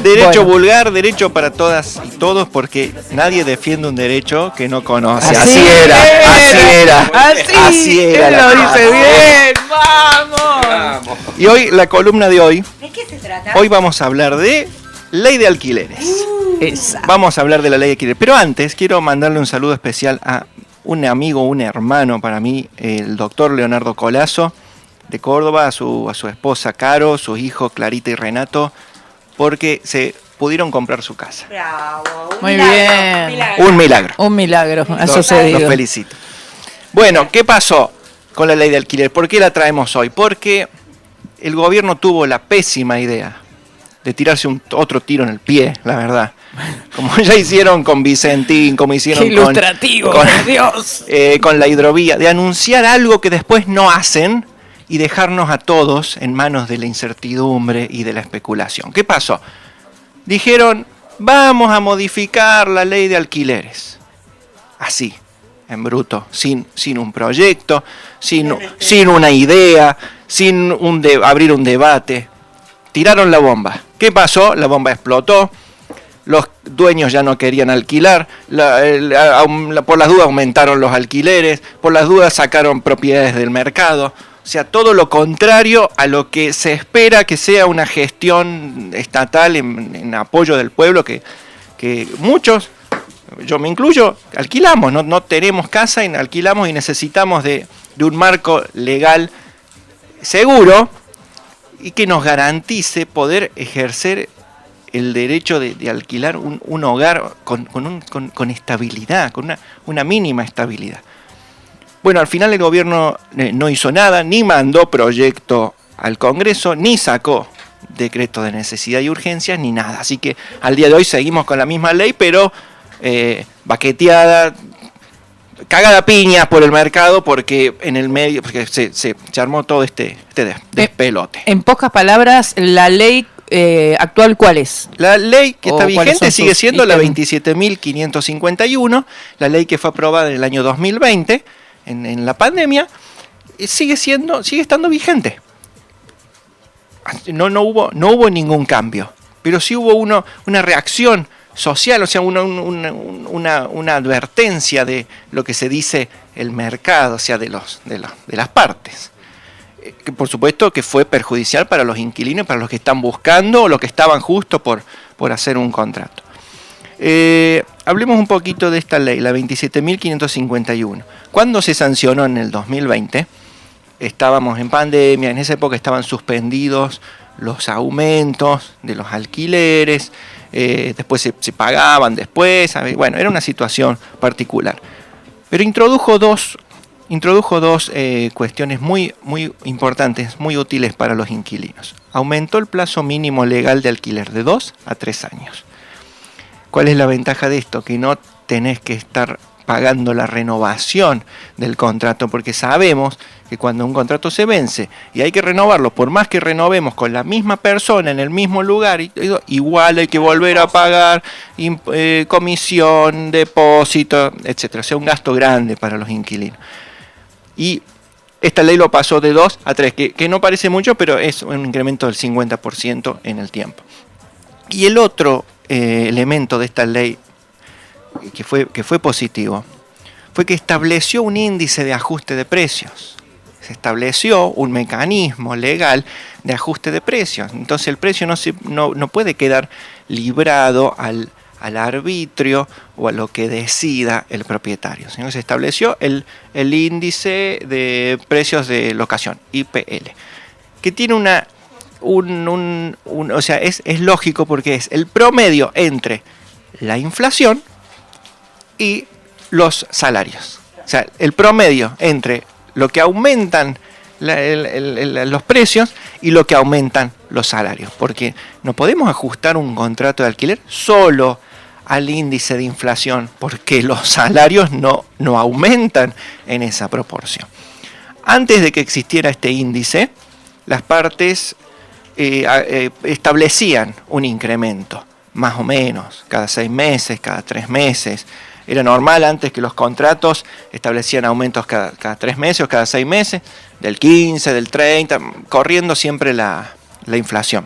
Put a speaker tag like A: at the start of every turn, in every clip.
A: Derecho
B: Bueno.
A: vulgar, derecho para todas y todos, porque nadie defiende un derecho que no conoce.
B: Así
A: Así era.
B: Así
A: era
B: él
A: la
B: lo
A: cosa.
B: dice bien. ¡Vamos!
A: Y hoy, la columna de hoy,
C: ¿De qué se trata?
A: hoy vamos a hablar de ley de alquileres.
B: Esa.
A: Vamos a hablar de la ley de alquileres. Pero antes quiero mandarle un saludo especial a un amigo, un hermano para mí, el doctor Leonardo Colazo, de Córdoba, a su esposa Caro, sus hijos Clarita y Renato, porque se pudieron comprar su casa.
C: Bravo.
B: Muy
C: milagro,
B: bien.
C: milagro.
A: Un milagro.
B: Un milagro, ha
A: Los
B: sucedido.
A: felicito. Bueno, ¿qué pasó con la ley de alquiler? ¿Por qué la traemos hoy? Porque el gobierno tuvo la pésima idea de tirarse otro tiro en el pie, la verdad. Como ya hicieron con Vicentín, como hicieron
B: Qué ilustrativo, por Dios.
A: con la hidrovía, de anunciar algo que después no hacen y dejarnos a todos en manos de la incertidumbre y de la especulación. ¿Qué pasó? Dijeron, vamos a modificar la ley de alquileres. Así, en bruto, sin un proyecto, sin una idea, sin abrir un debate. Tiraron la bomba. ¿Qué pasó? La bomba explotó. Los dueños ya no querían alquilar. Por las dudas aumentaron los alquileres. Por las dudas sacaron propiedades del mercado. O sea, todo lo contrario a lo que se espera que sea una gestión estatal en apoyo del pueblo, que muchos, yo me incluyo, alquilamos, no tenemos casa, y alquilamos y necesitamos de un marco legal seguro y que nos garantice poder ejercer el derecho de alquilar un hogar con estabilidad, con una mínima estabilidad. Bueno, al final el gobierno no hizo nada, ni mandó proyecto al Congreso, ni sacó decreto de necesidad y urgencia, ni nada. Así que al día de hoy seguimos con la misma ley, pero baqueteada, cagada a piñas por el mercado, porque en el medio porque se armó todo este despelote.
B: En pocas palabras, la ley actual, ¿cuál es?
A: La ley que está vigente sigue siendo la
B: ítems?
A: 27.551, la ley que fue aprobada en el año 2020, en la pandemia, sigue estando vigente. No hubo ningún cambio, pero sí hubo una reacción social, o sea, una advertencia de lo que se dice el mercado, o sea, de las partes. Que por supuesto que fue perjudicial para los inquilinos, para los que están buscando o los que estaban justo por hacer un contrato. Hablemos un poquito de esta ley, la 27.551. Cuando se sancionó en el 2020, estábamos en pandemia, en esa época estaban suspendidos los aumentos de los alquileres, después se pagaban después, bueno, era una situación particular. Pero introdujo dos cuestiones muy importantes, muy útiles para los inquilinos. Aumentó el plazo mínimo legal de alquiler de 2 a 3 años. ¿Cuál es la ventaja de esto? Que no tenés que estar pagando la renovación del contrato, porque sabemos que cuando un contrato se vence y hay que renovarlo, por más que renovemos con la misma persona en el mismo lugar, igual hay que volver a pagar comisión, depósito, etcétera. O sea, un gasto grande para los inquilinos. Y esta ley lo pasó de 2 a 3, que no parece mucho, pero es un incremento del 50% en el tiempo. Y el otro elemento de esta ley que fue positivo fue que estableció un índice de ajuste de precios. Se estableció un mecanismo legal de ajuste de precios. Entonces el precio no puede quedar librado al arbitrio o a lo que decida el propietario, sino que se estableció el índice de precios de locación, IPL, que tiene o sea, es lógico porque es el promedio entre la inflación y los salarios. O sea, el promedio entre lo que aumentan los precios y lo que aumentan los salarios. Porque no podemos ajustar un contrato de alquiler solo al índice de inflación, porque los salarios no aumentan en esa proporción. Antes de que existiera este índice, las partes establecían un incremento, más o menos, cada 6 meses, cada 3 meses. Era normal antes que los contratos establecían aumentos cada 3 meses o cada 6 meses, del 15, del 30, corriendo siempre la inflación.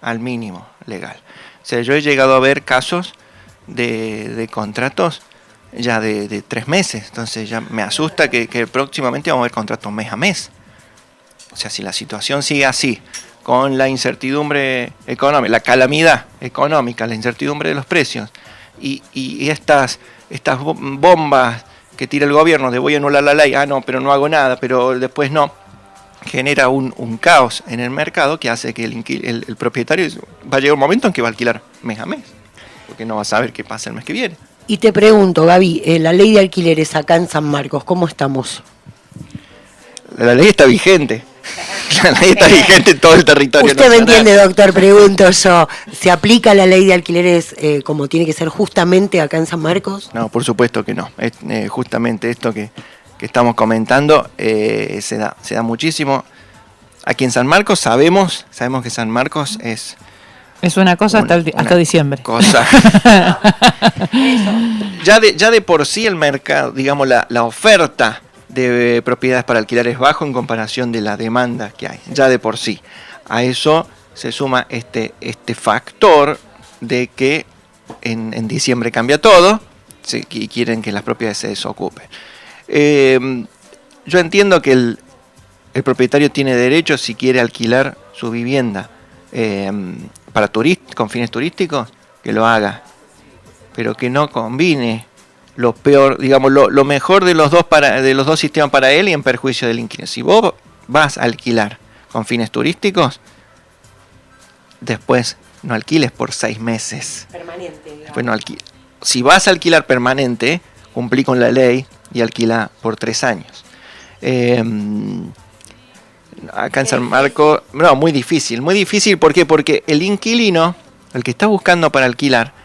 A: al mínimo legal. O sea, yo he llegado a ver casos de contratos ya de 3 meses, entonces ya me asusta que próximamente vamos a ver contratos mes a mes. O sea, si la situación sigue así, con la incertidumbre económica, la calamidad económica, la incertidumbre de los precios y estas bombas que tira el gobierno de voy a anular la ley, no, pero no hago nada, pero después no, genera un caos en el mercado que hace que el propietario va a llegar un momento en que va a alquilar mes a mes, porque no va a saber qué pasa el mes que viene.
C: Y te pregunto, Gaby, la ley de alquileres acá en San Marcos, ¿cómo estamos?
A: La ley está vigente. La ley está vigente en todo el territorio
C: Usted
A: nacional.
C: me entiende, doctor, pregunto yo. ¿Se aplica la ley de alquileres como tiene que ser justamente acá en San Marcos?
A: No, por supuesto que no. Es, justamente esto que estamos comentando se da muchísimo. Aquí en San Marcos sabemos que San Marcos es
B: una cosa hasta diciembre.
A: Cosa. ya de por sí el mercado, digamos, la oferta de propiedades para alquilar es bajo en comparación de la demanda que hay, ya de por sí. A eso se suma este factor de que en diciembre cambia todo y quieren que las propiedades se desocupen. Yo entiendo que el propietario tiene derecho, si quiere alquilar su vivienda para con fines turísticos, que lo haga, pero que no combine lo peor, digamos, lo mejor de los dos sistemas para él y en perjuicio del inquilino. Si vos vas a alquilar con fines turísticos, después no alquiles por 6 meses. Permanente. Después no si vas a alquilar permanente, cumplí con la ley y alquila por 3 años. Acá en San Marcos, no, muy difícil. ¿Por qué? Porque el inquilino, el que está buscando para alquilar,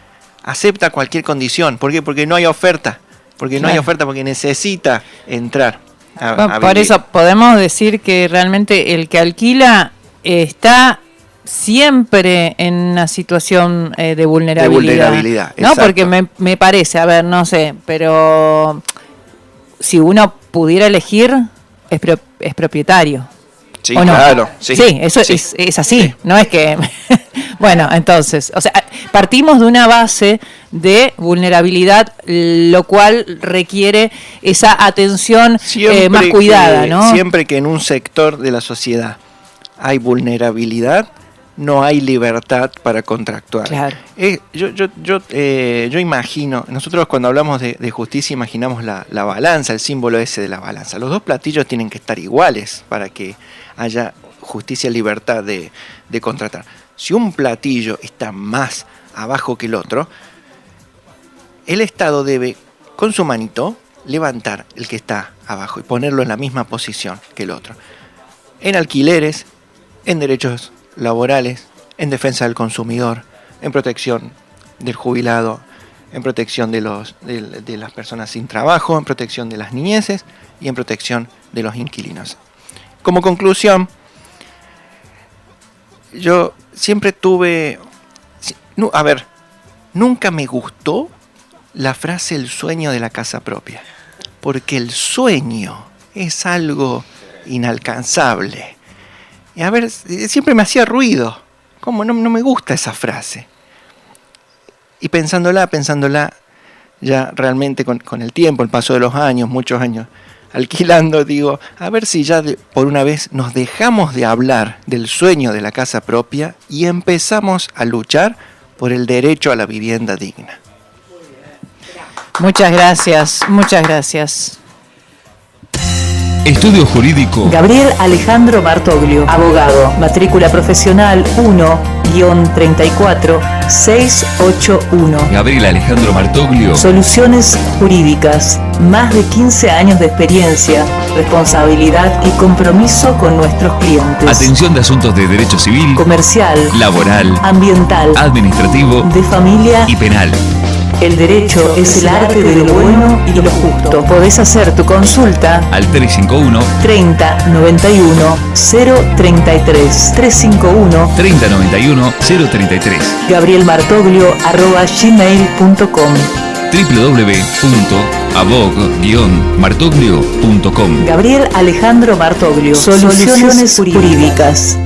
A: acepta cualquier condición. ¿Por qué? Porque no hay oferta. Porque no hay oferta, porque necesita entrar a
B: por
A: vivir.
B: eso podemos decir que realmente el que alquila está siempre en una situación de vulnerabilidad. ¿No? Porque me parece, a ver, no sé, pero si uno pudiera elegir, es propietario.
A: Sí, claro. Sí,
B: eso
A: sí.
B: Es así,
A: Sí.
B: No es que... Bueno, entonces, o sea, partimos de una base de vulnerabilidad, lo cual requiere esa atención más cuidada, ¿no?
A: Siempre que en un sector de la sociedad hay vulnerabilidad, no hay libertad para contractuar.
B: Claro.
A: Yo imagino, nosotros cuando hablamos de justicia imaginamos la balanza, el símbolo ese de la balanza. Los dos platillos tienen que estar iguales para que haya justicia y libertad de contratar. Si un platillo está más abajo que el otro, el Estado debe, con su manito, levantar el que está abajo y ponerlo en la misma posición que el otro. En alquileres, en derechos laborales, en defensa del consumidor, en protección del jubilado, en protección de las personas sin trabajo, en protección de las niñeces y en protección de los inquilinos. Como conclusión, yo siempre nunca me gustó la frase el sueño de la casa propia, porque el sueño es algo inalcanzable. Y siempre me hacía ruido, como no me gusta esa frase. Y pensándola, ya realmente con el tiempo, el paso de los años, muchos años, alquilando, digo, a ver si ya por una vez nos dejamos de hablar del sueño de la casa propia y empezamos a luchar por el derecho a la vivienda digna.
B: Muchas gracias.
D: Estudio Jurídico
E: Gabriel Alejandro Martoglio, abogado, matrícula profesional 1-34681.
D: Gabriel Alejandro Martoglio.
E: Soluciones jurídicas, más de 15 años de experiencia, responsabilidad y compromiso con nuestros clientes.
D: Atención de asuntos de derecho civil,
E: Comercial,
D: laboral,
E: ambiental,
D: administrativo
E: de familia
D: y penal.
E: El derecho es el arte de lo bueno y lo justo. Podés hacer tu consulta
D: al 351
E: 3091 033 351
D: 3091 033
E: gabrielmartoglio@gmail.com
D: www.abog-martoglio.com.
E: Gabriel Alejandro Martoglio, Soluciones Jurídicas.